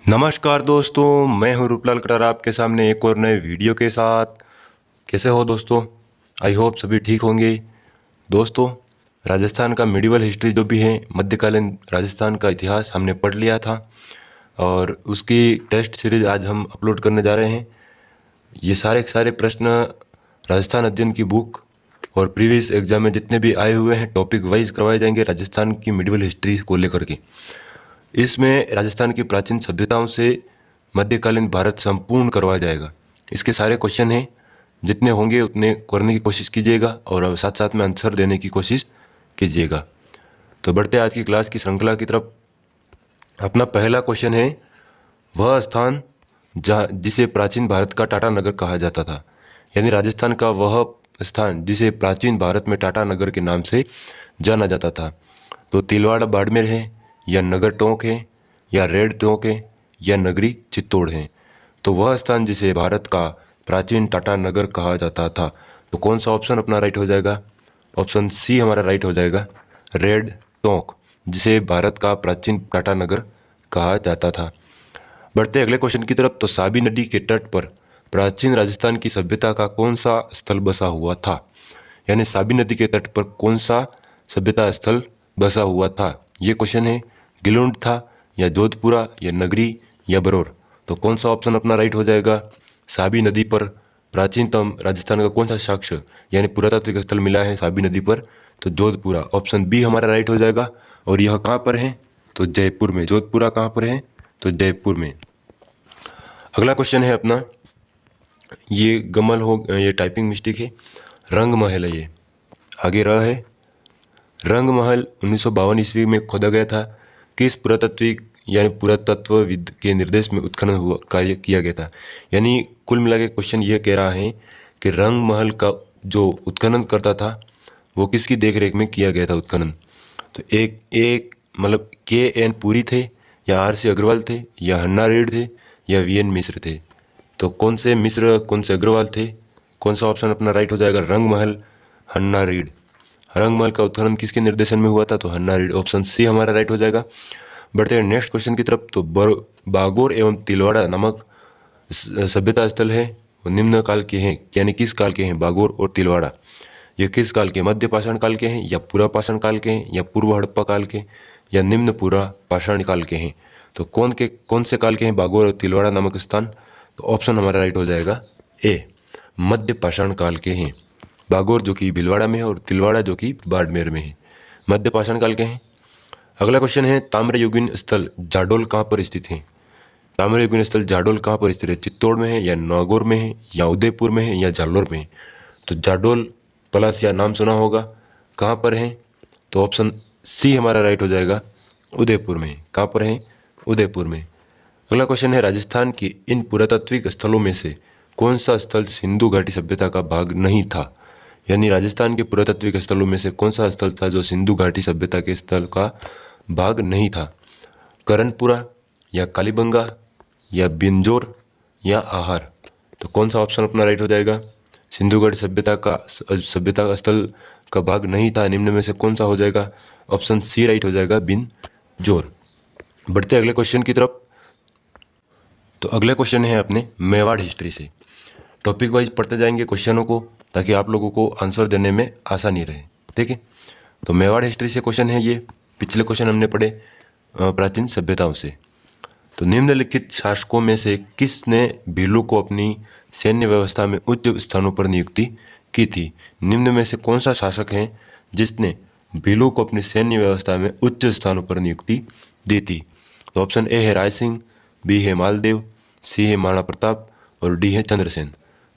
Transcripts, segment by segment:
नमस्कार दोस्तों, मैं हूं रूपलाल कटार आपके सामने एक और नए वीडियो के साथ। कैसे हो दोस्तों? आई होप सभी ठीक होंगे। दोस्तों, राजस्थान का मिडिवल हिस्ट्री जो भी है, मध्यकालीन राजस्थान का इतिहास हमने पढ़ लिया था और उसकी टेस्ट सीरीज आज हम अपलोड करने जा रहे हैं। ये सारे के सारे प्रश्न राजस्थान अध्ययन की बुक और प्रीवियस एग्जाम में जितने भी आए हुए हैं टॉपिक वाइज करवाए जाएंगे राजस्थान की मिडिवल हिस्ट्री को लेकर के। इसमें राजस्थान की प्राचीन सभ्यताओं से मध्यकालीन भारत संपूर्ण करवाया जाएगा। इसके सारे क्वेश्चन हैं, जितने होंगे उतने करने की कोशिश कीजिएगा और साथ साथ में आंसर देने की कोशिश कीजिएगा। तो बढ़ते आज की क्लास की श्रृंखला की तरफ। अपना पहला क्वेश्चन है, वह स्थान जहाँ जिसे प्राचीन भारत का टाटा नगर कहा जाता था। यानी राजस्थान का वह स्थान जिसे प्राचीन भारत में टाटा नगर के नाम से जाना जाता था। तो तिलवाड़ा बाड़मेर है, या नगर टोंक है, या रेड टोंक है, या नगरी चित्तौड़ है। तो वह स्थान जिसे भारत का प्राचीन टाटा नगर कहा जाता था, तो कौन सा ऑप्शन अपना राइट हो जाएगा? ऑप्शन सी हमारा राइट हो जाएगा, रेड टोंक, जिसे भारत का प्राचीन टाटा नगर कहा जाता था। बढ़ते अगले क्वेश्चन की तरफ। तो साबी नदी के तट पर प्राचीन राजस्थान की सभ्यता का कौन सा स्थल बसा हुआ था? यानी साबी नदी के तट पर कौन सा सभ्यता स्थल बसा हुआ था? ये क्वेश्चन है। गिलोंड था, या जोधपुरा, या नगरी, या बरौर। तो कौन सा ऑप्शन अपना राइट हो जाएगा? साबी नदी पर प्राचीनतम राजस्थान का कौन सा साक्ष्य यानी पुरातात्विक स्थल मिला है साबी नदी पर? तो जोधपुरा, ऑप्शन बी हमारा राइट हो जाएगा। और यह कहाँ पर है? तो जयपुर में। जोधपुरा कहाँ पर है? तो जयपुर में। अगला क्वेश्चन है अपना, ये गमल हो, ये टाइपिंग मिस्टेक है, रंग महल है ये, आगे रह है। रंग महल 1952 ईस्वी में खोदा गया था। किस पुरातात्विक यानी पुरातत्वविद के निर्देश में उत्खनन हुआ कार्य किया गया था? यानी कुल मिला के क्वेश्चन ये कह रहा है कि रंग महल का जो उत्खनन करता था वो किसकी देखरेख में किया गया था उत्खनन? तो एक एक मतलब के.एन. पुरी थे, या आर.सी. अग्रवाल थे, या हन्ना रेड थे, या वी.एन. मिश्र थे। तो कौन से मिश्र, कौन से अग्रवाल थे? कौन सा ऑप्शन अपना राइट हो जाएगा? रंग महल, हन्ना रेड। रंग महल का उत्खनन किसके निर्देशन में हुआ था? तो हन्ना रेड, ऑप्शन सी हमारा राइट हो जाएगा। बढ़ते हैं नेक्स्ट क्वेश्चन की तरफ। तो बागोर एवं तिलवाड़ा नामक सभ्यता स्थल है वो निम्न काल के हैं, यानी किस काल के हैं बागोर और तिलवाड़ा? ये किस काल के? मध्य पाषाण काल के हैं, या पूर्व पाषाण काल के हैं, या पूर्व हड़प्पा काल के, या निम्न पूर्व पाषाण काल के हैं? तो कौन से काल के हैं बागोर और तिलवाड़ा नामक स्थान? तो ऑप्शन हमारा राइट हो जाएगा ए, मध्य पाषाण काल के हैं। बागोर जो कि भीलवाड़ा में है और तिलवाड़ा जो कि बाड़मेर में है, मध्य पाषाण काल के हैं। अगला क्वेश्चन है, ताम्रयुगीन स्थल जाडोल कहाँ पर स्थित है? ताम्रयुगीन स्थल जाडोल कहाँ पर स्थित है? चित्तौड़ में है, या नागौर में है, या उदयपुर में है, या जालोर में है? तो जाडोल पलास या नाम सुना होगा, कहाँ पर है? तो ऑप्शन सी हमारा राइट हो जाएगा, उदयपुर में। कहाँ पर है? उदयपुर में। अगला क्वेश्चन है, राजस्थान की इन पुरातात्विक स्थलों में से कौन सा स्थल सिंधु घाटी सभ्यता का भाग नहीं था? यानी राजस्थान के पुरातात्विक स्थलों में से कौन सा स्थल था जो सिंधु घाटी सभ्यता के स्थल का भाग नहीं था? करणपुरा, या कालीबंगा, या बिंजोर, या आहार? तो कौन सा ऑप्शन अपना राइट हो जाएगा? सिंधु घाटी सभ्यता का स्थल का भाग नहीं था, निम्न में से कौन सा हो जाएगा? ऑप्शन सी राइट हो जाएगा, बिंजोर। बढ़ते अगले क्वेश्चन की तरफ। तो अगले क्वेश्चन है अपने मेवाड़ हिस्ट्री से। टॉपिक वाइज पढ़ते जाएंगे क्वेश्चनों को ताकि आप लोगों को आंसर देने में आसानी रहे। ठीक है, तो मेवाड़ हिस्ट्री से क्वेश्चन है ये। पिछले क्वेश्चन हमने पढ़े प्राचीन सभ्यताओं से। तो निम्नलिखित शासकों में से किसने भीलों को अपनी सैन्य व्यवस्था में उच्च स्थानों पर नियुक्ति की थी? निम्न में से कौन सा शासक है जिसने भीलों को अपनी सैन्य व्यवस्था में उच्च स्थानों पर नियुक्ति दी थी? तो ऑप्शन ए है राय सिंह, बी है मालदेव, सी है महाराणा प्रताप, और डी है चंद्रसेन।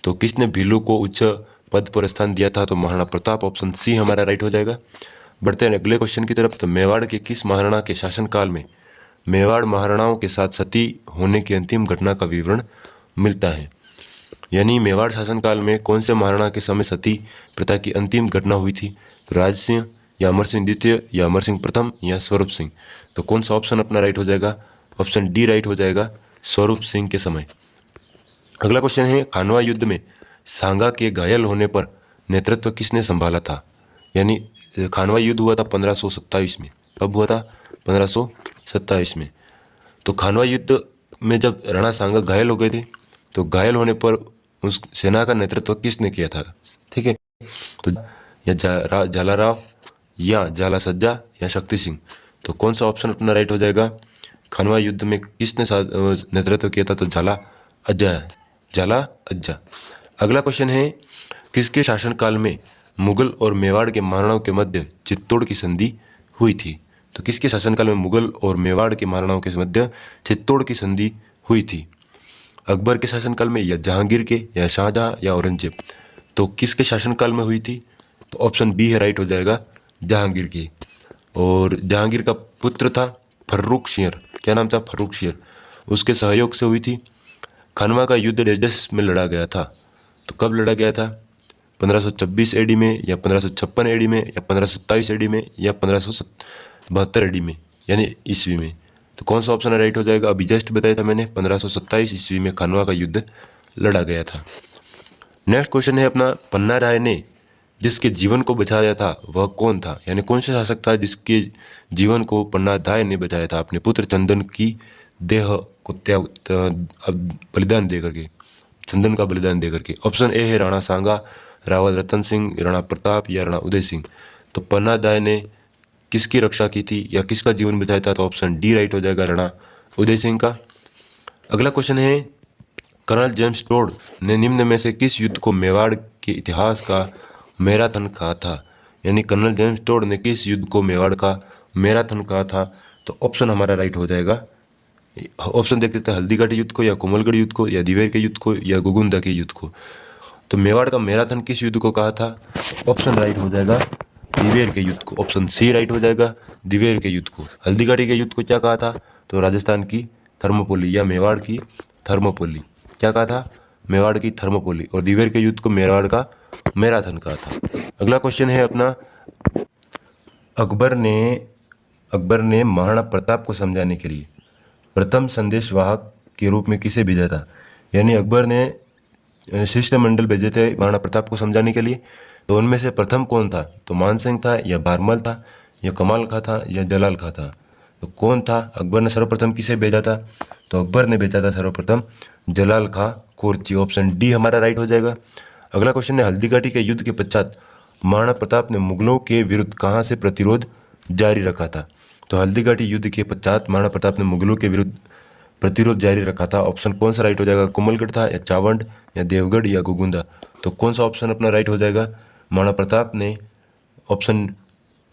तो किसने भीलों को उच्च पद पर स्थान दिया था? तो महाराणा प्रताप, ऑप्शन सी हमारा राइट हो जाएगा। बढ़ते हैं अगले क्वेश्चन की तरफ। तो मेवाड़ के किस महाराणा के शासनकाल में मेवाड़ महाराणाओं के साथ सती होने की अंतिम घटना का विवरण मिलता है? यानी मेवाड़ शासनकाल में कौन से महाराणा के समय सती प्रथा की अंतिम घटना हुई थी? तो राज सिंह, या अमर सिंह द्वितीय, या अमर सिंह प्रथम, या स्वरूप सिंह? तो कौन सा ऑप्शन अपना राइट हो जाएगा? ऑप्शन डी राइट हो जाएगा, स्वरूप सिंह के समय। अगला क्वेश्चन है, खानवा युद्ध में सांगा के घायल होने पर नेतृत्व किसने संभाला था? यानी खानवा युद्ध हुआ था 1527 में। कब हुआ था? 1527 में। तो खानवा युद्ध में जब राणा सांगा घायल हो गए थे तो घायल होने पर उस सेना का नेतृत्व किसने किया था? ठीक है, तो या झालाराव या झाला सज्जा या शक्ति सिंह। तो कौन सा ऑप्शन अपना राइट हो जाएगा? खानवा युद्ध में किसने नेतृत्व किया था? तो झाला अज्जा है, झाला अज्जा। अगला क्वेश्चन है, किसके शासनकाल में मुगल और मेवाड़ के महाराणाओं के मध्य चित्तौड़ की संधि हुई थी? तो किसके शासनकाल में मुगल और मेवाड़ के महाराणाओं के मध्य चित्तौड़ की संधि हुई थी? अकबर के शासनकाल में, या जहांगीर के, या शाहजहां, या औरंगजेब? तो किसके शासनकाल में हुई थी? तो ऑप्शन बी है राइट हो जाएगा, जहांगीर की। और जहांगीर का पुत्र था फर्रुख शेर। क्या नाम था? फर्रुख शेर। उसके सहयोग से हुई थी। खानवा का युद्ध डेजस में लड़ा गया था। तो कब लड़ा गया था? 1526 एडी में, या 1556 एडी में, या 1527 एडी में, या 1572 एडी में, यानी ईस्वी में। तो कौन सा ऑप्शन राइट हो जाएगा? अभी जस्ट बताया था मैंने, 1527 ईस्वी में खानवा का युद्ध लड़ा गया था। नेक्स्ट क्वेश्चन है अपना, पन्ना राय ने जिसके जीवन को बचाया था वह कौन था? यानी कौन सा शासक था जिसके जीवन को पन्ना राय ने बचाया था अपने पुत्र चंदन की देह को बलिदान दे करके, चंदन का बलिदान दे करके? ऑप्शन ए है राणा सांगा, रावल रतन सिंह, राणा प्रताप, या राणा उदय सिंह। तो पन्ना राय ने किसकी रक्षा की थी या किसका जीवन बचाया था? तो ऑप्शन डी राइट हो जाएगा, राणा उदय सिंह का। अगला क्वेश्चन है, कर्नल जेम्स टोड ने निम्न में से किस युद्ध को मेवाड़ के इतिहास का मैराथन कहा था? यानी कर्नल जेम्स टोड ने किस युद्ध को मेवाड़ का मैराथन कहा था? तो ऑप्शन हमारा राइट हो जाएगा, ऑप्शन देख लेते हैं, हल्दीघाटी युद्ध को, या कोमलगढ़ युद्ध को, या दिवेर के युद्ध को, या गुगुंदा के युद्ध को। तो मेवाड़ का मैराथन किस युद्ध को कहा था? ऑप्शन राइट हो जाएगा, दिवेर के युद्ध को। ऑप्शन सी राइट हो जाएगा, दिवेर के युद्ध को। हल्दीघाटी के युद्ध को क्या कहा था? तो राजस्थान की थर्मोपोली या मेवाड़ की थर्मोपोली। क्या कहा था? मेवाड़ की थर्मोपोली। और दिवेर के युद्ध को मेवाड़ का मैराथन कहा था। अगला क्वेश्चन है अपना, अकबर ने महाराणा प्रताप को समझाने के लिए प्रथम संदेशवाहक के रूप में किसे भेजा था? यानी अकबर ने शिष्टमंडल भेजे थे महाराणा प्रताप को समझाने के लिए। तो उनमें से प्रथम कौन था? तो मानसिंह था, या बारमल था, या कमाल खां था, या जलाल खां था? तो कौन था? अकबर ने सर्वप्रथम किसे भेजा था? तो अकबर ने भेजा था सर्वप्रथम जलाल खां कोरची। ऑप्शन डी हमारा राइट हो जाएगा। अगला क्वेश्चन है, हल्दीघाटी के युद्ध के पश्चात महाराणा प्रताप ने मुगलों के विरुद्ध कहाँ से प्रतिरोध जारी रखा था? तो हल्दीघाटी युद्ध के पश्चात महाराणा प्रताप ने मुगलों के विरुद्ध प्रतिरोध जारी रखा था। ऑप्शन कौन सा राइट हो जाएगा? कुमलगढ़ था, या चावंड, या देवगढ़, या गुगुंदा? तो कौन सा ऑप्शन अपना राइट हो जाएगा? महाराणा प्रताप ने, ऑप्शन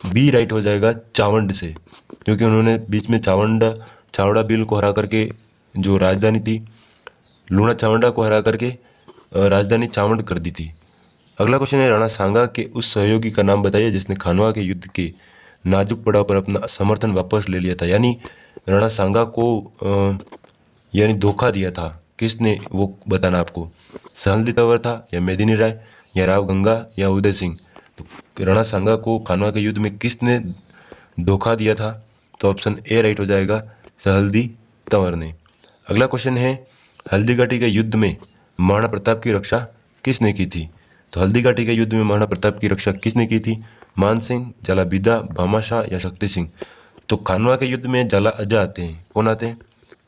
बी राइट हो जाएगा, चावंड से, क्योंकि उन्होंने बीच में चावड़ा बिल को हरा करके जो राजधानी थी लूणा चावंडा को हरा करके राजधानी चावंड कर दी थी। अगला क्वेश्चन है, राणा सांगा के उस सहयोगी का नाम बताइए जिसने खानवा के युद्ध के नाजुक पड़ाव पर अपना समर्थन वापस ले लिया था। यानी राणा सांगा को यानी धोखा दिया था किसने, वो बताना आपको। सहलदी तंवर था, या मेदिनी राय, या राव गंगा, या उदय सिंह? तो राणा सांगा को खानवा के युद्ध में किसने धोखा दिया था? तो ऑप्शन ए राइट हो जाएगा, सहलदी तंवर ने। अगला क्वेश्चन है, हल्दीघाटी के युद्ध में महाराणा प्रताप की रक्षा किसने की थी? तो हल्दीघाटी के युद्ध में महाराणा प्रताप की रक्षा किसने की थी? मानसिंह, जाला बीदा, भामाशाह, या शक्ति सिंह? तो खानवा के युद्ध में जाला अज्जा आते हैं। कौन आते हैं?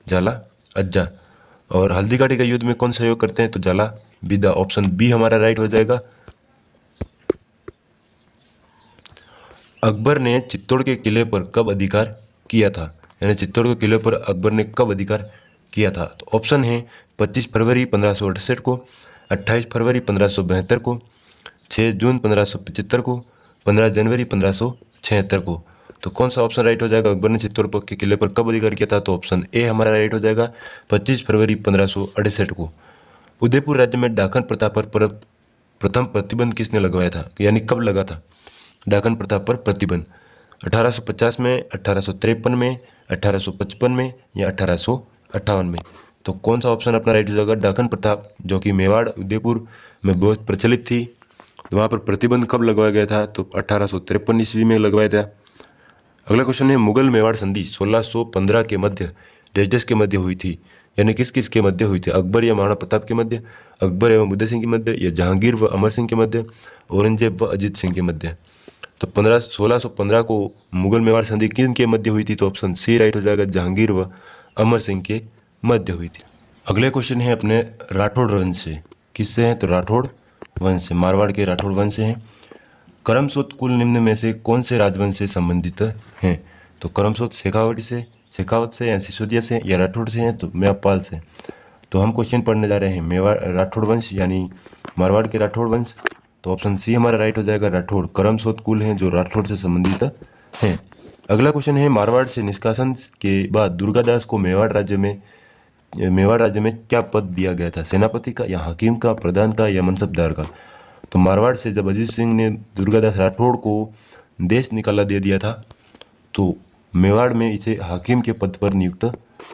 जाला अज्जा। और हल्दीघाटी के युद्ध में कौन सहयोग करते हैं? तो जाला बीदा। ऑप्शन बी हमारा राइट हो जाएगा। अकबर ने चित्तौड़ के किले पर कब अधिकार किया था? यानी चित्तौड़ के किले पर अकबर ने कब अधिकार किया था? तो ऑप्शन है 25 फरवरी 1568 को, 28 फरवरी 1572 को, 6 जून 1575 को, 15 जनवरी 1576 को। तो कौन सा ऑप्शन राइट हो जाएगा? अकबर ने चित्तौड़ के किले पर कब अधिकार किया था? तो ऑप्शन ए हमारा राइट हो जाएगा, 25 फरवरी 1568 को। उदयपुर राज्य में डाकन प्रथा पर प्रथम प्रतिबंध किसने लगवाया था? यानी कब लगा था डाकन प्रथा पर प्रतिबंध? 1850 में, 1853 में, 1855 में, या 1858 में? तो कौन सा ऑप्शन अपना राइट हो जाएगा? डाकन प्रथा, जो कि मेवाड़ उदयपुर में बहुत प्रचलित थी, तो वहाँ पर प्रतिबंध कब लगवाया गया था? तो 1853 ईस्वी में लगवाया था। अगला क्वेश्चन है, मुगल मेवाड़ संधि 1615 के मध्य डेस के मध्य हुई थी। यानी किस किस के मध्य हुई थी? अकबर या महाराणा प्रताप के मध्य, अकबर एवं उदय सिंह के मध्य, या जहांगीर व अमर सिंह के मध्य, औरंगजेब व अजीत सिंह के मध्य? तो 1615 को मुगल मेवाड़ संधि किन के मध्य हुई थी? तो ऑप्शन सी राइट हो जाएगा, जहांगीर व अमर सिंह के मध्य हुई थी। अगले क्वेश्चन है अपने राठौड़ वंश से। किससे हैं? तो राठौड़ वंश से, मारवाड़ के राठौड़ वंश से हैं। करमसोत कुल निम्न में से कौन से राजवंश से संबंधित हैं? तो करमसोत शेखावत से या सिसोदिया से या राठौड़ से हैं? तो मेवापाल से। तो हम क्वेश्चन पढ़ने जा रहे हैं मेवाड़ राठौड़ वंश यानी मारवाड़ के राठौड़ वंश। तो ऑप्शन सी हमारा राइट हो जाएगा, राठौड़। करमसोत कुल हैं जो राठौड़ से संबंधित हैं। अगला क्वेश्चन है मारवाड़ से निष्कासन के बाद दुर्गादास को मेवाड़ राज्य में क्या पद दिया गया था? सेनापति का या हकीम का, प्रधान का या मनसबदार का? तो मारवाड़ से जब अजीत सिंह ने दुर्गादास राठौड़ को देश निकाला दे दिया था तो मेवाड़ में इसे हाकिम के पद पर नियुक्त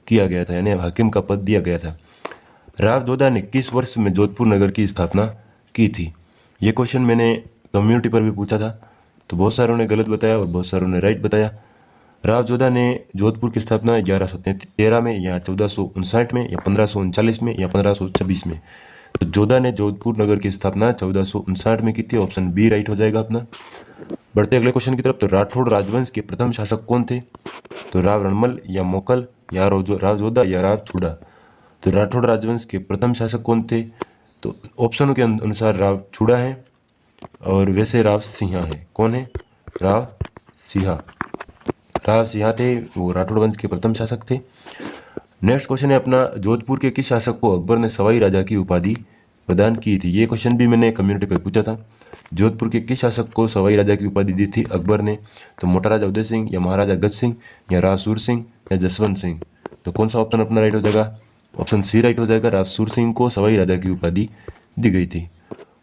किया गया था, यानी हाकिम का पद दिया गया था। राव जोधा ने किस वर्ष में जोधपुर नगर की स्थापना की थी? ये क्वेश्चन मैंने कम्युनिटी पर भी पूछा था, तो बहुत सारों ने गलत बताया और बहुत सारों ने राइट बताया। राव जोधा ने जोधपुर की स्थापना 1113 में या 1459 में या 1539 में या 1526 में। तो जोधा ने जोधपुर नगर की स्थापना 1459 में की थी। ऑप्शन बी राइट हो जाएगा अपना। बढ़ते अगले क्वेश्चन की तरफ। तो राठौड़ राजवंश के प्रथम शासक कौन थे? तो राव रणमल या मोकल या राव जोधा या राव छुड़ा? तो राठौड़ राजवंश के प्रथम शासक कौन थे? तो ऑप्शनों के अनुसार राव छुड़ा है और वैसे राव सिंहा है। कौन है? राव सिंहा थे, वो राठौड़ वंश के प्रथम शासक थे। नेक्स्ट क्वेश्चन है अपना जोधपुर के किस शासक को अकबर ने सवाई राजा की उपाधि प्रदान की थी? ये क्वेश्चन भी मैंने कम्युनिटी पर पूछा था। जोधपुर के किस शासक को सवाई राजा की उपाधि दी थी अकबर ने? तो मोटा राजा उदय सिंह या महाराजा गज सिंह या राव सूर सिंह या जसवंत सिंह? तो कौन सा ऑप्शन अपना राइट हो जाएगा? ऑप्शन सी राइट हो जाएगा, राव सूर सिंह को सवाई राजा की उपाधि दी गई थी।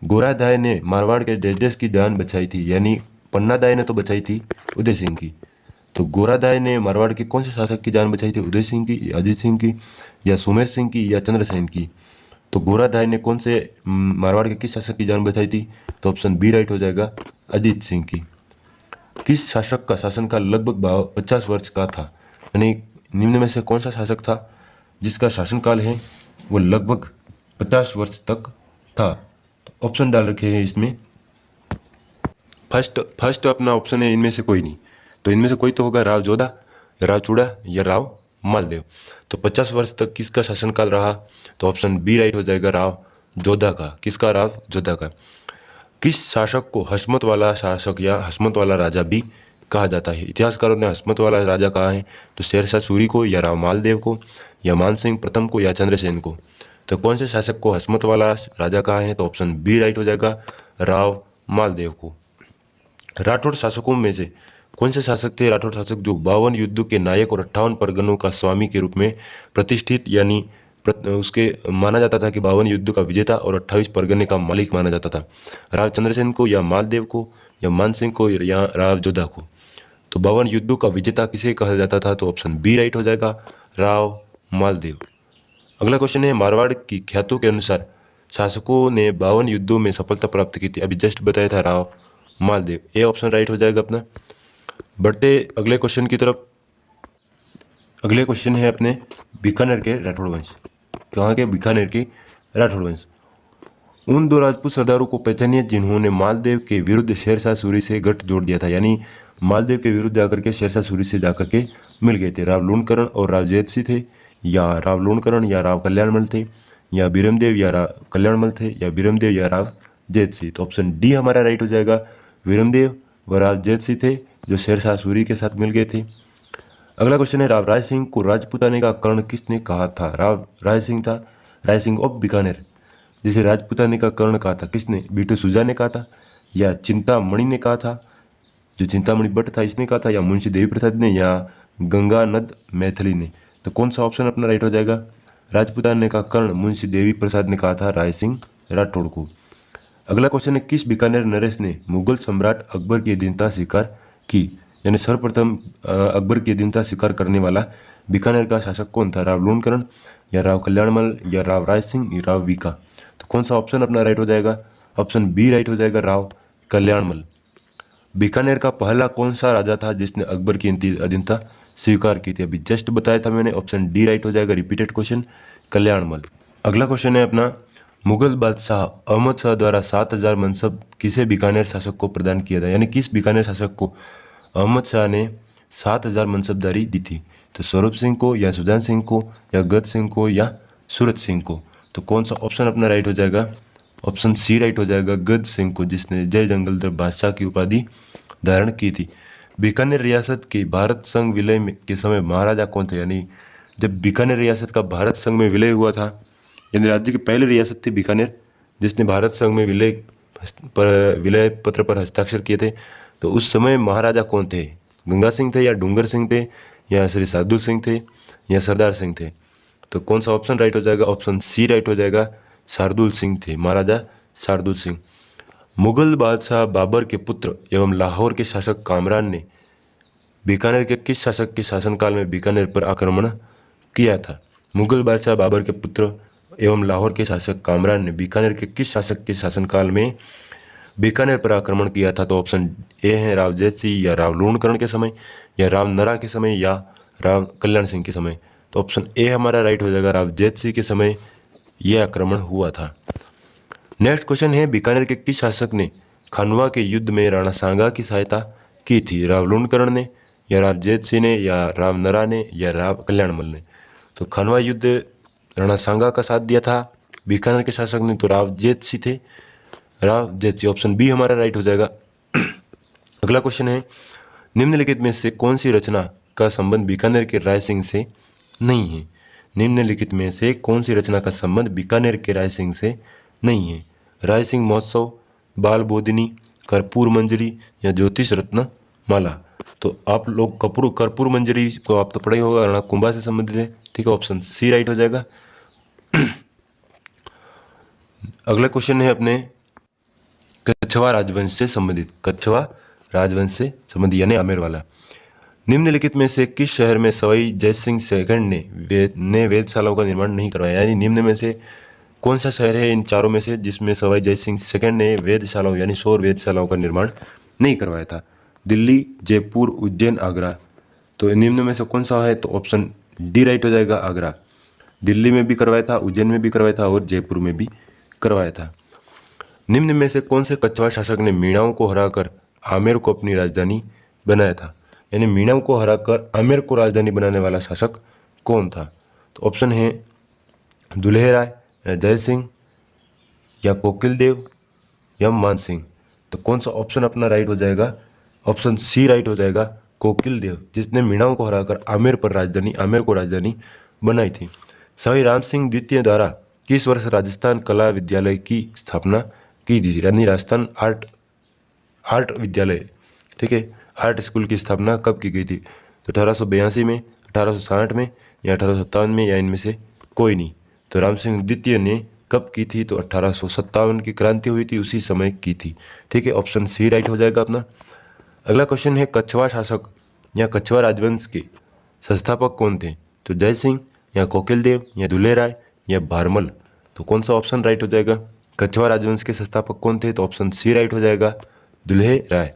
गोरादाय ने मारवाड़ के डेस की जान बचाई थी, यानी पन्नादाय ने तो बचाई थी उदय सिंह की। तो गोरादाय ने मारवाड़ के कौन से शासक की जान बचाई थी? उदय सिंह की, अजीत सिंह की या सुमेर सिंह की या चंद्रसेन की? तो गोरादाय ने कौन से मारवाड़ के किस शासक की जान बचाई थी? तो ऑप्शन बी राइट हो जाएगा, अजीत सिंह की। किस शासक का शासनकाल लगभग 50 वर्ष का था? यानी निम्न में से कौन सा शासक था जिसका शासनकाल है वो लगभग 50 वर्ष तक था? तो ऑप्शन डाल रखे हैं इसमें। फर्स्ट अपना ऑप्शन है इनमें से कोई नहीं, तो इनमें से कोई तो होगा राव जोधा, राव चूड़ा या राव मालदेव। तो 50 वर्ष तक किसका शासनकाल रहा? तो ऑप्शन बी राइट हो जाएगा, राव जोधा का। किसका? राव जोधा का। किस शासक को हस्मत वाला शासक या हस्मत वाला राजा भी कहा जाता है? इतिहासकारों ने हस्मत वाला राजा कहा है, तो शेरशाह सूरी को या राव मालदेव को या मानसिंह प्रथम को या चंद्रसेन को? तो कौन से शासक को हस्मत वाला राजा कहा है? तो ऑप्शन बी राइट हो जाएगा, राव मालदेव को। राठौड़ शासकों में से कौन से शासक थे? राठौड़ शासक जो 52 युद्धों के नायक और 58 परगनों का स्वामी के रूप में प्रतिष्ठित, यानी उसके माना जाता था कि 52 युद्धों का विजेता और 28 परगने का मालिक माना जाता था। राव चंद्रसेन को या मालदेव को या मानसिंह को या राव जोधा को? तो 52 युद्धों का विजेता किसे कहा जाता था? तो ऑप्शन बी राइट हो जाएगा, राव मालदेव। अगला क्वेश्चन है मारवाड़ की ख्यातों के अनुसार शासकों ने 52 युद्धों में सफलता प्राप्त की थी? अभी जस्ट बताया था Rao Maldev. A option right हो जाएगा अपना। बढ़ते अगले क्वेश्चन की तरफ। अगले क्वेश्चन है अपने बीकानेर के राठौड़ वंश। कहाँ के? बीकानेर के राठौड़ वंश। उन दो राजपूत सरदारों को पहचानिए जिन्होंने मालदेव के विरुद्ध शेरशाह सूरी से गठ जोड़ दिया था, यानी मालदेव के विरुद्ध जाकर के शेरशाह सूरी से जाकर के मिल गए थे। राव लूणकरण और राव जैतसी थे, या राव लूणकरण या राव कल्याणमल थे, या बीरमदेव या राव कल्याणमल थे, या बीरमदेव या राव जैतसी? तो ऑप्शन डी हमारा राइट हो जाएगा, बीरमदेव व राव जैतसी थे जो शेरशाह सूरी के साथ मिल गए थे। अगला क्वेश्चन है राव राय सिंह को राजपूताने का कर्ण किसने कहा था? राव राय सिंह था, राय सिंह ऑफ बीकानेर, जिसे राजपूताने का कर्ण कहा था। किसने? बीटू सुजा ने कहा था, या चिंतामणि ने कहा था, जो चिंतामणि भट्ट था इसने कहा था, या मुंशी देवी प्रसाद ने, या गंगानंद मैथिली ने? तो कौन सा ऑप्शन अपना राइट हो जाएगा? राजपूताने का कर्ण मुंशी देवी प्रसाद ने कहा था राय सिंह राठौड़ को। अगला क्वेश्चन है किस बीकानेर नरेश ने मुगल सम्राट अकबर की अधीनता स्वीकार की? यानी सर्वप्रथम अकबर की अधीनता स्वीकार करने वाला बीकानेर का शासक कौन था? राव लूणकरण या राव कल्याणमल या राव राय सिंह या राव वीका? तो कौन सा ऑप्शन अपना राइट हो जाएगा? ऑप्शन बी राइट हो जाएगा, राव कल्याणमल। बीकानेर का पहला कौन सा राजा था जिसने अकबर की अधीनता स्वीकार की थी? अभी जस्ट बताया था मैंने, ऑप्शन डी राइट हो जाएगा, रिपीटेड क्वेश्चन, कल्याणमल। अगला क्वेश्चन है अपना मुगल बादशाह अहमद शाह द्वारा 7000 मनसब किसे बीकानेर शासक को प्रदान किया था? यानी किस बीकानेर शासक को अहमद शाह ने 7000 मनसबदारी दी थी? तो स्वरूप सिंह को या सुजान सिंह को या गद सिंह को या सूरत सिंह को। तो कौन सा ऑप्शन अपना राइट हो जाएगा? ऑप्शन सी राइट हो जाएगा, गद सिंह को, जिसने जय जंगलधर बादशाह की उपाधि धारण की थी। बीकानेर रियासत के भारत संघ विलय के समय महाराजा कौन थे? यानी जब बीकानेर रियासत का भारत संघ में विलय हुआ था, यानी राज्य की पहली रियासत थी बीकानेर जिसने भारत संघ में विलय पत्र पर हस्ताक्षर किए थे, तो उस समय महाराजा कौन थे? गंगा सिंह थे या डूंगर सिंह थे या श्री शार्दुल सिंह थे या सरदार सिंह थे? तो कौन सा ऑप्शन राइट हो जाएगा? ऑप्शन सी राइट हो जाएगा, शार्दुल सिंह थे, महाराजा शार्दुल सिंह। मुगल बादशाह बाबर के पुत्र एवं लाहौर के शासक कामरान ने बीकानेर के किस शासक के शासनकाल में बीकानेर पर आक्रमण किया था? मुगल बादशाह बाबर के पुत्र एवं लाहौर के शासक कामरान ने बीकानेर के किस शासक के शासनकाल में बीकानेर पर आक्रमण किया था? तो ऑप्शन ए है राव जैत सिंह या राव लूणकरण के समय या राव नरा के समय या राव कल्याण सिंह के समय। तो ऑप्शन ए हमारा राइट हो जाएगा, राव जैत सिंह के समय यह आक्रमण हुआ था। नेक्स्ट क्वेश्चन है, बीकानेर के किस शासक ने खानवा के युद्ध में राणा सांगा की सहायता की थी? राव लूणकरण ने या राव जैत सिंह ने या राव नरा ने या राव कल्याणमल ने? तो खानवा युद्ध राणा सांगा का साथ दिया था बीकानेर के शासक ने, तो राव जैत सिंह थे, राव जैत सिंह। ऑप्शन बी हमारा राइट हो जाएगा। अगला क्वेश्चन है, निम्नलिखित में से कौन सी रचना का संबंध बीकानेर के राय सिंह से नहीं है? निम्नलिखित में से कौन सी रचना का संबंध बीकानेर के राय सिंह से नहीं है? राय सिंह महोत्सव, बाल बोधिनी, कर्पूर मंजरी या ज्योतिष रत्न माला? तो आप लोग कर्पूर मंजरी को आप तो पढ़े ही होगा, राणा कुंभा से संबंधित है, ठीक है, ऑप्शन सी राइट हो जाएगा। अगला क्वेश्चन है अपने कछवा राजवंश से संबंधित, कछवा राजवंश से संबंधित यानी आमेर वाला। निम्नलिखित में से किस शहर में सवाई जयसिंह सेकंड ने वेधशालाओं का निर्माण नहीं करवाया? यानी निम्न में से कौन सा शहर है इन चारों में से जिसमें सवाई जयसिंह सेकंड ने वेधशालाओं यानी सौर वेधशालाओं का निर्माण नहीं करवाया था? दिल्ली, जयपुर, उज्जैन, आगरा। तो निम्न में से कौन सा है? तो ऑप्शन डी राइट हो जाएगा, आगरा। दिल्ली में भी करवाया था, उज्जैन में भी करवाया था और जयपुर में भी करवाया था। निम्न में से कौन से कछवा शासक ने मीणाओं को हराकर आमेर को अपनी राजधानी बनाया था? यानी मीणाओं को हराकर आमेर को राजधानी बनाने वाला शासक कौन था? तो ऑप्शन है दुल्हे राय या जय सिंह या कोकिल देव या मान सिंह। तो कौन सा ऑप्शन अपना राइट हो जाएगा? ऑप्शन सी राइट हो जाएगा, कोकिल देव, जिसने मीणाओं को हराकर आमेर को राजधानी बनाई थी। सवाई राम सिंह द्वितीय द्वारा किस वर्ष राजस्थान कला विद्यालय की स्थापना की थी? यानी राजस्थान आर्ट विद्यालय, ठीक है, आर्ट स्कूल की स्थापना कब की गई थी? तो 1882 में, 1860 में या 1857 में या इनमें से कोई नहीं। तो राम सिंह द्वितीय ने कब की थी? तो 1857 की क्रांति हुई थी उसी समय की थी, ठीक है, ऑप्शन सी राइट हो जाएगा अपना। अगला क्वेश्चन है, कछवा शासक या कछवा राजवंश के संस्थापक कौन थे? तो जय सिंह या कोकिल देव या दुल्हे राय या भारमल? तो कौन सा ऑप्शन राइट हो जाएगा? कछवा राजवंश के संस्थापक कौन थे? तो ऑप्शन सी राइट हो जाएगा, दुल्हे राय।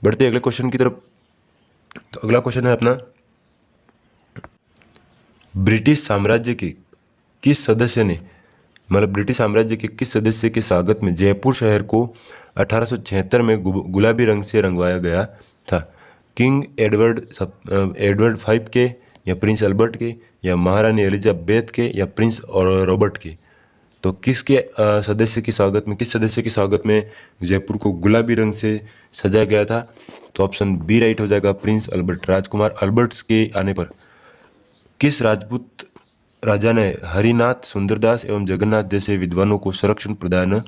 बढ़ते अगले क्वेश्चन की तरफ। तो अगला क्वेश्चन है अपना, ब्रिटिश साम्राज्य के किस सदस्य ने ब्रिटिश साम्राज्य के किस सदस्य के स्वागत में जयपुर शहर को 1876 में गुलाबी रंग से रंगवाया गया था? किंग एडवर्ड 5 के या प्रिंस अल्बर्ट के या महारानी एलिजाबेथ के या प्रिंस रॉबर्ट के? तो किस सदस्य के स्वागत में जयपुर को गुलाबी रंग से सजाया गया था? तो ऑप्शन बी राइट हो जाएगा, प्रिंस अल्बर्ट। राजकुमार अल्बर्ट्स के आने पर किस राजपूत राजा ने हरिनाथ, सुंदरदास एवं जगन्नाथ जैसे विद्वानों को संरक्षण प्रदान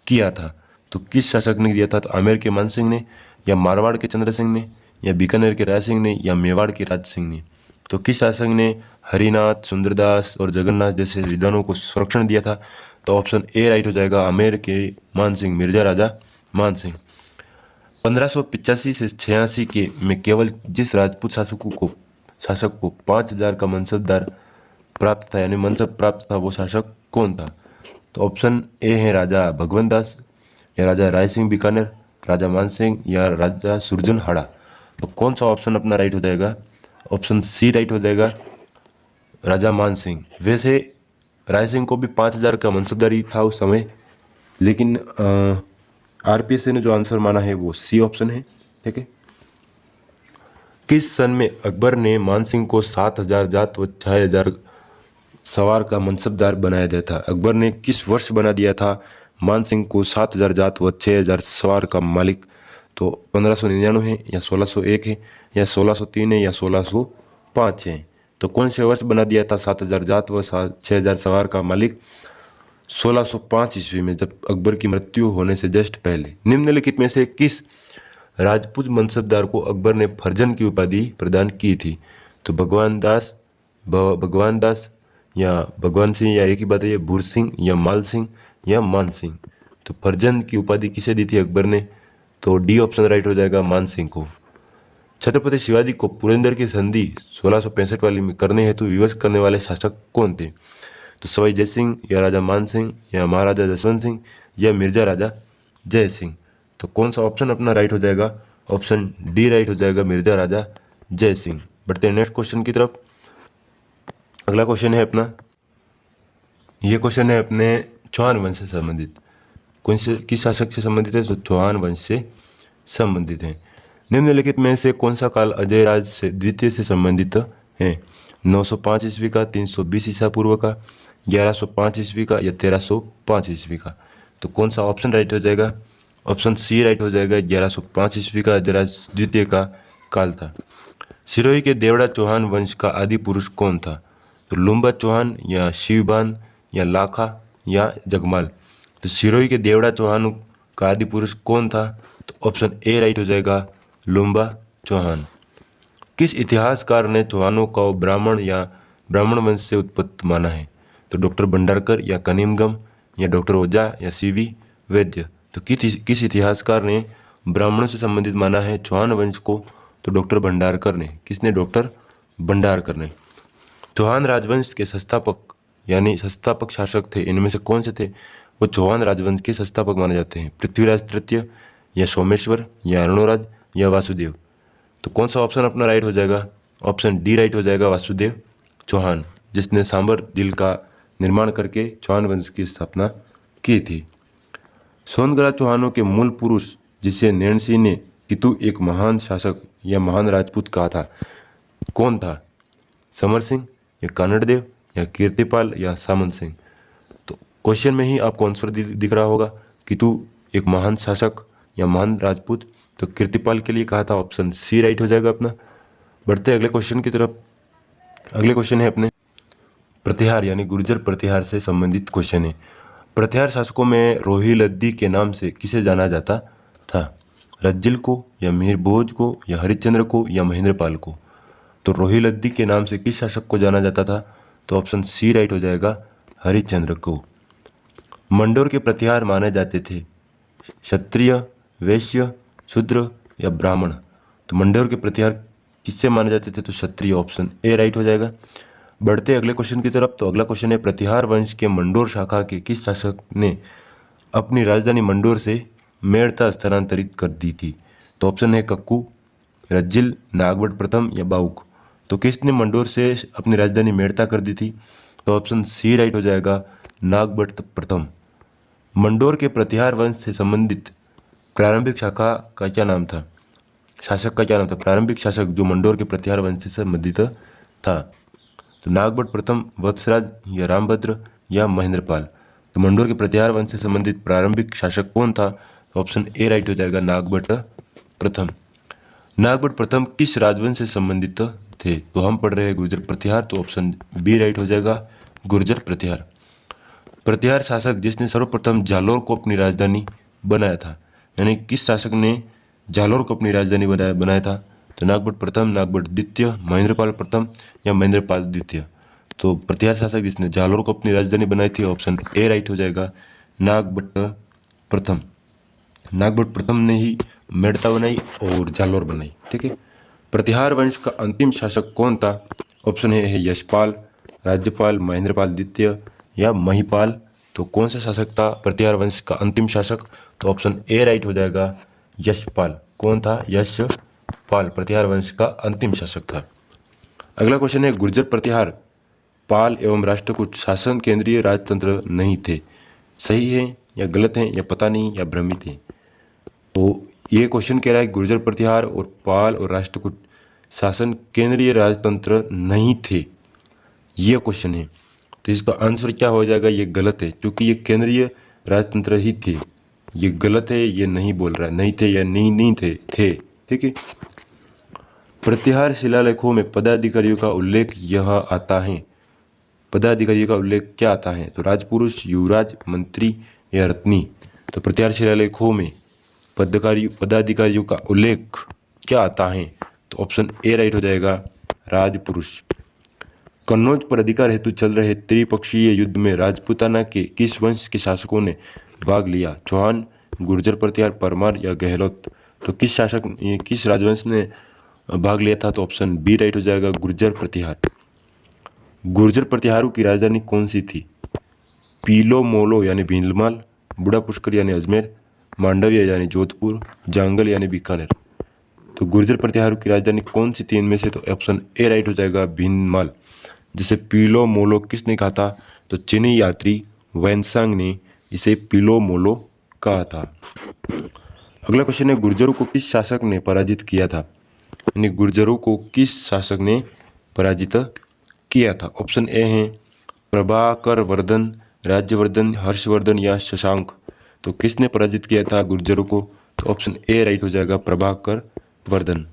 किया था? तो किस शासक ने दिया था? तो आमेर के मान सिंह ने या मारवाड़ के चंद्र सिंह ने या बीकानेर के राय सिंह ने या मेवाड़ के राज सिंह ने? तो किस शासक ने हरिनाथ, सुंदरदास और जगन्नाथ जैसे विद्वानों को संरक्षण दिया था? तो ऑप्शन ए राइट हो जाएगा, आमेर के मान सिंह, मिर्जा राजा मान सिंह। 1585 से 86 के में केवल जिस राजपूत शासक को 5000 का मनसबदार प्राप्त था यानी मनसब प्राप्त था वो शासक कौन था? तो ऑप्शन ए है राजा भगवंत दास या राजा राय सिंह बीकानेर, राजा मान सिंह या राजा सुरजन हाड़ा। तो कौन सा ऑप्शन अपना राइट हो जाएगा? ऑप्शन सी राइट हो जाएगा, राजा मान सिंह। वैसे राय सिंह को भी 5000 का मनसबदारी था उस समय, लेकिन आरपीएससी ने जो आंसर माना है वो सी ऑप्शन है, ठीक है। किस सन में अकबर ने मानसिंह को 7,000 जात व 6,000 सवार का मनसबदार बनाया गया था? अकबर ने किस वर्ष बना दिया था मानसिंह को 7,000 जात व 6,000 सवार का मालिक? तो 1599 है या 1601 है या 1603 है या 1605 है? तो कौन से वर्ष बना दिया था 7,000 जात व 6,000 सवार का मालिक? 1605 ईस्वी में, जब अकबर की मृत्यु होने से जस्ट पहले। निम्नलिखित में से किस राजपूत मनसबदार को अकबर ने फर्जन की उपाधि प्रदान की थी? तो भगवान दास या भगवान सिंह, या एक ही बात है, ये भूर सिंह या माल सिंह या मान सिंह। तो फर्जन की उपाधि किसे दी थी अकबर ने? तो डी ऑप्शन राइट हो जाएगा, मान सिंह को। छत्रपति शिवाजी को पुरंदर की संधि 1665 वाली में करने हेतु विवश करने वाले शासक कौन थे? तो सवाई जय सिंह या राजा मान सिंह या महाराजा जसवंत सिंह या मिर्जा राजा जय सिंह। तो कौन सा ऑप्शन अपना राइट हो जाएगा? ऑप्शन डी राइट हो जाएगा, मिर्जा राजा जय सिंह। बढ़ते हैं नेक्स्ट क्वेश्चन की तरफ। अगला क्वेश्चन है अपना, ये क्वेश्चन है अपने चौहान वंश से संबंधित। कौन से किस शासक से संबंधित है? तो चौहान वंश से संबंधित है। निम्नलिखित में से कौन सा काल अजय राज से द्वितीय से संबंधित है? 905 ईस्वी का, 320 ईसा पूर्व का, 1105 ईस्वी का या 1305 ईस्वी का? तो कौन सा ऑप्शन राइट हो जाएगा? ऑप्शन सी राइट हो जाएगा, 1105 ईस्वी का अजय राज द्वितीय का काल था। सिरोही के देवड़ा चौहान वंश का आदि पुरुष कौन था? तो लुम्बा चौहान या शिवबान या लाखा या जगमाल? तो सिरोही के देवड़ा चौहान का आदि पुरुष कौन था? तो ऑप्शन ए राइट हो जाएगा, लुम्बा चौहान। किस इतिहासकार ने चौहानों को ब्राह्मण या ब्राह्मण वंश से उत्पत्त माना है? तो डॉक्टर भंडारकर या कनिमगम या डॉक्टर ओझा या सीवी वैद्य? तो किस इतिहासकार ने ब्राह्मणों से संबंधित माना है चौहान वंश को? तो डॉक्टर भंडारकर ने। किसने? डॉक्टर भंडारकर ने। चौहान राजवंश के संस्थापक यानी संस्थापक शासक थे, इनमें से कौन से थे? वो चौहान राजवंश के संस्थापक माने जाते हैं। पृथ्वीराज तृतीय या सोमेश्वर या अरुणराज या वासुदेव? तो कौन सा ऑप्शन अपना राइट हो जाएगा? ऑप्शन डी राइट हो जाएगा, वासुदेव चौहान, जिसने सांबर झील का निर्माण करके चौहान वंश की स्थापना की थी। सोनगरा चौहानों के मूल पुरुष जिसे नैन सिंह ने पितु एक महान शासक या महान राजपूत कहा था, कौन था? समर सिंह या कानड़देव या कीर्तिपाल या सामंत सिंह? तो क्वेश्चन में ही आपको आंसर दिख रहा होगा कि तू एक महान शासक या महान राजपूत, तो कीर्तिपाल के लिए कहा था। ऑप्शन सी राइट हो जाएगा अपना। बढ़ते अगले क्वेश्चन की तरफ। अगले क्वेश्चन है अपने प्रतिहार यानी गुर्जर प्रतिहार से संबंधित क्वेश्चन है। प्रतिहार शासकों में रोहिलद्दी के नाम से किसे जाना जाता था? रज्जिल को या मीर भोज को या हरिश्चंद्र को या महेंद्रपाल को? तो रोहिलद्दी के नाम से किस शासक को जाना जाता था? तो ऑप्शन सी राइट हो जाएगा, हरिश्चंद्र को। मंडोर के प्रतिहार माने जाते थे क्षत्रिय, वैश्य, शूद्र या ब्राह्मण? तो मंडोर के प्रतिहार किससे माने जाते थे? तो क्षत्रिय। ऑप्शन ए राइट हो जाएगा। बढ़ते अगले क्वेश्चन की तरफ। तो अगला क्वेश्चन है, प्रतिहार वंश के मंडोर शाखा के किस शासक ने अपनी राजधानी मंडोर से मेड़ता स्थानांतरित कर दी थी? तो ऑप्शन है कक्कू, रज्जिल, नागभट्ट प्रथम या बाउक? तो किसने मंडोर से अपनी राजधानी मेड़ता कर दी थी? तो ऑप्शन सी राइट हो जाएगा, नागभट्ट प्रथम। मंडोर के प्रतिहार वंश से संबंधित प्रारंभिक शाखा का क्या नाम था? शासक का क्या नाम था? प्रारंभिक शासक जो मंडोर के प्रतिहार वंश से संबंधित था। तो नागभट्ट प्रथम, वत्सराज या रामभद्र या महेंद्रपाल? तो मंडोर के प्रतिहार वंश से संबंधित प्रारंभिक शासक कौन था? तो ऑप्शन ए राइट हो जाएगा, नागभट्ट प्रथम। नागभट्ट प्रथम किस राजवंश से संबंधित थे? तो हम पढ़ रहे हैं गुर्जर प्रतिहार, तो ऑप्शन बी राइट हो जाएगा, गुर्जर प्रतिहार। प्रतिहार शासक जिसने सर्वप्रथम जालोर को अपनी राजधानी बनाया था, यानी किस शासक ने जालोर को अपनी राजधानी बनाया था? तो नागभट्ट प्रथम, नागभट्ट द्वितीय, महेंद्रपाल प्रथम या महेंद्रपाल द्वितीय? तो प्रतिहार शासक जिसने जालोर को अपनी राजधानी बनाई थी, ऑप्शन ए राइट हो जाएगा, नागभट्ट प्रथम। नागभट्ट प्रथम ने ही मेड़ता बनाई और जालोर बनाई। ठीक है। प्रतिहार वंश का अंतिम शासक कौन था? ऑप्शन ए है यशपाल, राज्यपाल, महेंद्रपाल द्वितीय या महिपाल? तो कौन सा शासक था प्रतिहार वंश का अंतिम शासक? तो ऑप्शन ए राइट हो जाएगा, यशपाल। कौन था? यशपाल प्रतिहार वंश का अंतिम शासक था। अगला क्वेश्चन है, गुर्जर प्रतिहार पाल एवं राष्ट्रकूट शासन केंद्रीय राजतंत्र नहीं थे, सही है या गलत है या पता नहीं या भ्रमित है? तो ये क्वेश्चन कह रहा है गुर्जर प्रतिहार और पाल और राष्ट्रकूट शासन केंद्रीय राजतंत्र नहीं थे? ये क्वेश्चन है। तो इसका आंसर क्या हो जाएगा? ये गलत है, क्योंकि ये केंद्रीय राजतंत्र ही थे। ये गलत है, ये नहीं बोल रहा है, नहीं थे या नहीं थे, ठीक है। प्रतिहार शिलालेखों में पदाधिकारियों का उल्लेख यह आता है। पदाधिकारियों का उल्लेख क्या आता है? तो राजपुरुष, युवराज, मंत्री या रत्नी। तो प्रतिहार शिलालेखों में पदाधिकारियों का उल्लेख क्या आता है? तो ऑप्शन ए राइट हो जाएगा, राजपुरुष। कन्नौज पर अधिकार हेतु चल रहे त्रिपक्षीय युद्ध में राजपूताना के किस वंश के शासकों ने भाग लिया? चौहान, गुर्जर प्रतिहार, परमार या गहलोत। तो किस राजवंश ने भाग लिया था? तो ऑप्शन बी राइट हो जाएगा, गुर्जर प्रतिहार। गुर्जर प्रतिहारों की राजधानी कौन सी थी? पीलो मोलो यानी भीलमाल, बूढ़ा पुष्कर यानी अजमेर, मांडविया यानी जोधपुर, जांगल यानी बीकानेर। तो गुर्जर प्रतिहारों की राजधानी कौन सी थी इनमें से? तो ऑप्शन ए राइट हो जाएगा, भीलमाल। जिसे पीलो मोलो किसने कहा था? तो चीनी यात्री वैनसांग ने इसे पीलो मोलो कहा था। अगला क्वेश्चन है, गुर्जरों को किस शासक ने पराजित किया था? यानी गुर्जरों को किस शासक ने पराजित किया था? ऑप्शन ए है प्रभाकर वर्धन, राज्यवर्धन, हर्षवर्धन या शशांक। तो किसने पराजित किया था गुर्जरों को? तो ऑप्शन ए राइट हो जाएगा, प्रभाकर वर्धन।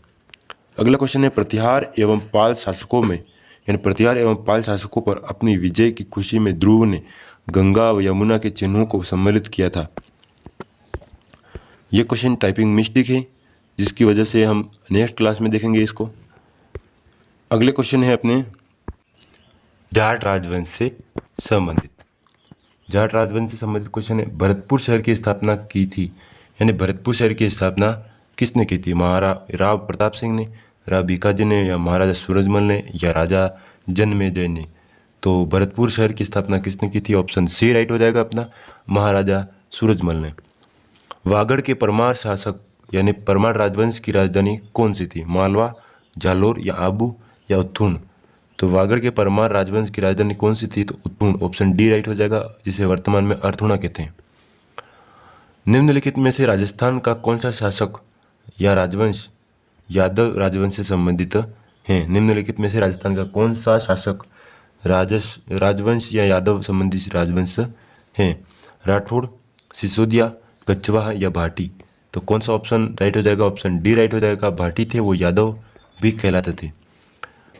अगला क्वेश्चन है, प्रतिहार एवं पाल शासकों में, यानी प्रतिहार एवं पाल शासकों पर अपनी विजय की खुशी में ध्रुव ने गंगा व यमुना के चिन्हों को सम्मिलित किया था। यह क्वेश्चन टाइपिंग मिस्टेक है, जिसकी वजह से हम नेक्स्ट क्लास में देखेंगे इसको। अगले क्वेश्चन है अपने जाट राजवंश से संबंधित। जाट राजवंश से संबंधित क्वेश्चन है, भरतपुर शहर की स्थापना की थी, यानी भरतपुर शहर की स्थापना किसने की थी? महाराणा प्रताप सिंह ने, राव भिकाजी ने या महाराजा सूरजमल ने या राजा जन्मेजय ने। तो भरतपुर शहर की स्थापना किसने की थी? ऑप्शन सी राइट हो जाएगा अपना, महाराजा सूरजमल ने। वागड़ के परमार शासक यानी परमार राजवंश की राजधानी कौन सी थी? मालवा, जालोर या आबू या उत्तूर्ण। तो वागड़ के परमार राजवंश की राजधानी कौन सी थी? तो उत्तूर्ण। ऑप्शन डी राइट हो जाएगा, जिसे वर्तमान में अर्थुणा कहते हैं। निम्नलिखित में से राजस्थान का कौन सा शासक या राजवंश यादव राजवंश से संबंधित है? निम्नलिखित में से राजस्थान का कौन सा शासक राजवंश या यादव संबंधी राजवंश है? राठौड़, सिसोदिया, कछवाहा या भाटी। तो कौन सा ऑप्शन राइट हो जाएगा? ऑप्शन डी राइट हो जाएगा, भाटी थे, वो यादव भी कहलाते थे।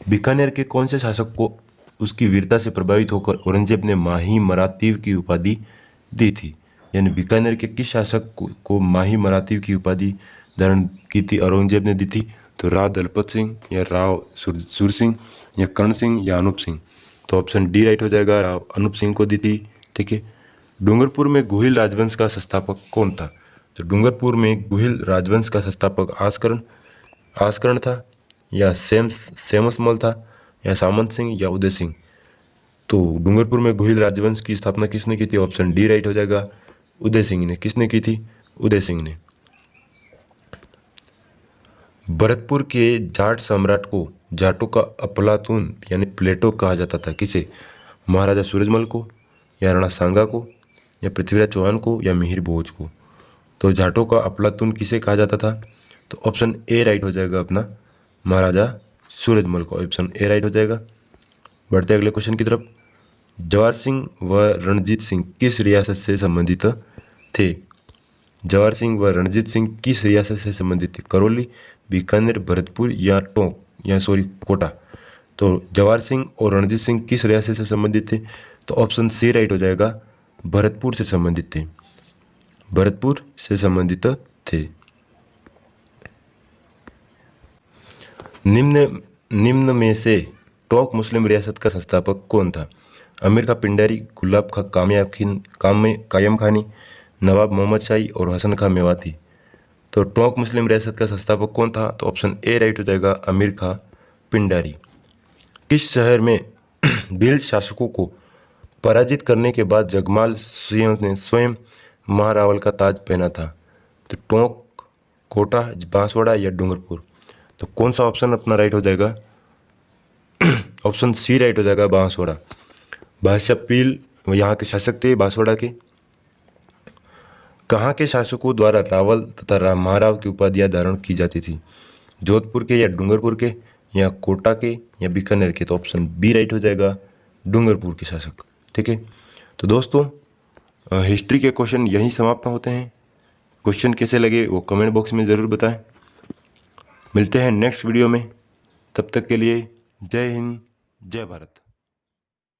बीकानेर के कौन से शासक को उसकी वीरता से प्रभावित होकर औरंगजेब ने माही मरातीव की उपाधि दी थी? यानी बीकानेर के किस शासक को माही मरातीव की उपाधि धारण की थी, औरंगजेब ने दी थी? तो राव दलपत सिंह या राव सुरसिंह या कर्ण सिंह या अनूप सिंह। तो ऑप्शन डी राइट हो जाएगा, राव अनूप सिंह को दी थी, ठीक है। डूंगरपुर में गुहिल राजवंश का संस्थापक कौन था? तो डूंगरपुर में गुहिल राजवंश का संस्थापक आस्करण था या सेमसमल था या सामंत सिंह या उदय सिंह। तो डूंगरपुर में गुहिल राजवंश की स्थापना किसने की थी? ऑप्शन डी राइट हो जाएगा, उदय सिंह ने। किसने की थी? उदय सिंह ने। भरतपुर के जाट सम्राट को जाटों का अफलातून यानी प्लेटो कहा जाता था। किसे? महाराजा सूरजमल को या राणा सांगा को या पृथ्वीराज चौहान को या मिहिर भोज को। तो जाटों का अफलातून किसे कहा जाता था? तो ऑप्शन ए राइट हो जाएगा अपना, महाराजा सूरजमल को। ऑप्शन ए राइट हो जाएगा। बढ़ते अगले क्वेश्चन की तरफ। जवाहर सिंह व रणजीत सिंह किस रियासत से संबंधित थे? जवाहर सिंह व रणजीत सिंह किस रियासत से संबंधित थे? करौली, बीकानेर, भरतपुर या कोटा। तो जवाहर सिंह और रणजीत सिंह किस रियासत से संबंधित थे? तो ऑप्शन सी राइट हो जाएगा, भरतपुर से संबंधित थे, भरतपुर से संबंधित थे। निम्न में से टोंक मुस्लिम रियासत का संस्थापक कौन था? अमीर खां पिंडारी, गुलाब खां कायम खानी, नवाब मोहम्मद शाही और हसन खां मेवाती। तो टोंक मुस्लिम रियासत का संस्थापक कौन था? तो ऑप्शन ए राइट हो जाएगा, अमीर खां पिंडारी। किस शहर में भील शासकों को पराजित करने के बाद जगमाल सिंह ने स्वयं महारावल का ताज पहना था? तो टोंक, कोटा, बांसवाड़ा या डूंगरपुर। तो कौन सा ऑप्शन अपना राइट हो जाएगा? ऑप्शन सी राइट हो जाएगा, बांसवाड़ा। बादशाह पील यहाँ के शासक थे बांसवाड़ा के। कहाँ के शासकों द्वारा रावल तथा महाराव की उपाधियां धारण की जाती थी? जोधपुर के या डूंगरपुर के या कोटा के या बीकानेर के, तो ऑप्शन बी राइट हो जाएगा, डूंगरपुर के शासक। ठीक है, तो दोस्तों हिस्ट्री के क्वेश्चन यहीं समाप्त होते हैं। क्वेश्चन कैसे लगे वो कमेंट बॉक्स में ज़रूर बताएं। मिलते हैं नेक्स्ट वीडियो में, तब तक के लिए जय हिंद जय भारत।